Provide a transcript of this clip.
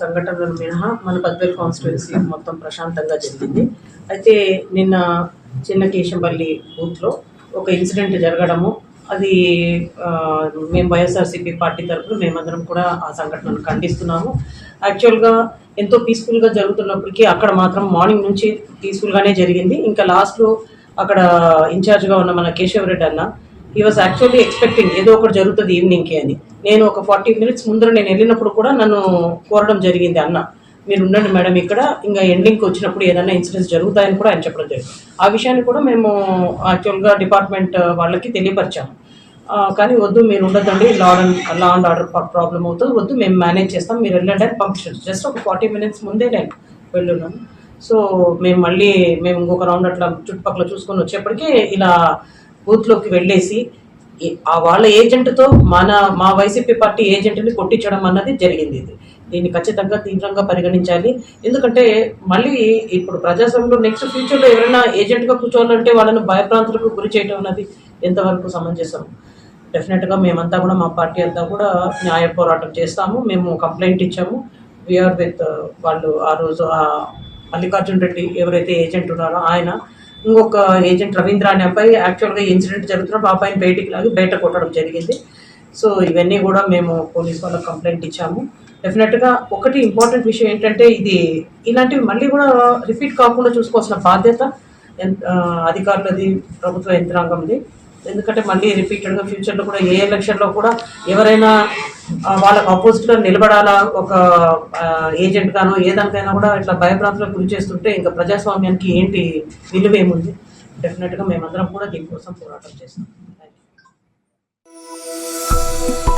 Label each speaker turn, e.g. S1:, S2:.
S1: సంఘటనలు మినహా మన బద్వేల్ కాన్స్టిట్యున్సీ మొత్తం ప్రశాంతంగా జరిగింది. అయితే నిన్న చిన్న కేశంపల్లి బూత్లో ఒక ఇన్సిడెంట్ జరగడము, అది మేము వైఎస్ఆర్సీపీ పార్టీ తరఫున మేమందరం కూడా ఆ సంఘటనను ఖండిస్తున్నాము. యాక్చువల్గా ఎంతో పీస్ఫుల్గా జరుగుతున్నప్పటికీ అక్కడ మాత్రం మార్నింగ్ నుంచి పీస్ఫుల్గానే జరిగింది. ఇంకా లాస్ట్లో అక్కడ ఇన్ఛార్జ్గా ఉన్న మన కేశవరెడ్డి అన్న హీ వాజ్ యాక్చువల్లీ ఎక్స్పెక్టింగ్ ఏదో ఒకటి జరుగుతుంది ఈవినింగ్కి అని. నేను ఒక 40 minutes ముందర నేను వెళ్ళినప్పుడు కూడా నన్ను కోరడం జరిగింది, అన్న మీరు ఉండండి మేడం ఇక్కడ, ఇంకా ఎండింగ్కి వచ్చినప్పుడు ఏదైనా ఇన్సిడెంట్స్ జరుగుతాయని కూడా ఆయన చెప్పడం జరిగింది. ఆ విషయాన్ని కూడా మేము యాక్చువల్గా డిపార్ట్మెంట్ వాళ్ళకి తెలియపరిచాము. కానీ వద్దు మీరు ఉండదండి, లా అండ్ ఆర్డర్ ప్రాబ్లం అవుతుంది, వద్దు మేము మేనేజ్ చేస్తాం, మీరు వెళ్ళండి అని పంపించారు. జస్ట్ ఒక 40 minutes ముందే నేను వెళ్ళున్నాను. సో మేము ఇంకొక రౌండ్ అట్లా చుట్టుపక్కల చూసుకొని వచ్చేప్పటికీ ఇలా బూత్లోకి వెళ్ళేసి ఆ వాళ్ళ ఏజెంట్తో మా వైసీపీ పార్టీ ఏజెంట్ని కొట్టించడం అన్నది జరిగింది. దీన్ని ఖచ్చితంగా తీవ్రంగా పరిగణించాలి. ఎందుకంటే మళ్ళీ ఇప్పుడు ప్రజాస్వామ్యంలో నెక్స్ట్ ఫ్యూచర్లో ఎవరైనా ఏజెంట్గా కూర్చోవాలంటే వాళ్ళను భయప్రాంతులకు గురి చేయడం అన్నది ఎంతవరకు సమంజసం? డెఫినెట్గా మేమంతా కూడా, మా పార్టీ అంతా కూడా న్యాయ పోరాటం చేస్తాము. మేము కంప్లైంట్ ఇచ్చాము. వీఆర్ విత్ వాళ్ళు ఆ రోజు మల్లికార్జున్ రెడ్డి ఎవరైతే ఏజెంట్ ఉన్నారో ఆయన, ఇంకొక ఏజెంట్ రవీంద్ర అనే అబ్బాయి యాక్చువల్గా ఇన్సిడెంట్ జరుగుతున్నప్పుడు ఆ అబ్బాయిని బయటికి లాగి బయట కొట్టడం జరిగింది. సో ఇవన్నీ కూడా మేము పోలీస్ వాళ్ళకి కంప్లైంట్ ఇచ్చాము. డెఫినెట్గా ఒకటి ఇంపార్టెంట్ విషయం ఏంటంటే ఇలాంటివి మళ్ళీ కూడా రిపీట్ కాకుండా చూసుకోవాల్సిన బాధ్యత అధికారులది, ప్రభుత్వ యంత్రాంగంది. ఎందుకంటే మళ్ళీ రిపీటెడ్గా ఫ్యూచర్లో కూడా ఏ ఎలక్షన్లో కూడా ఎవరైనా వాళ్ళకు ఆపోజిట్గా నిలబడాలా ఒక ఏజెంట్గానో ఏదానికైనా కూడా ఇట్లా భయభ్రాంతులకు గురి చేస్తుంటే ఇంకా ప్రజాస్వామ్యానికి ఏంటి విలువ ఏముంది? డెఫినెట్గా మేమందరం కూడా దీనికోసం పోరాటం చేస్తాం. Thank you.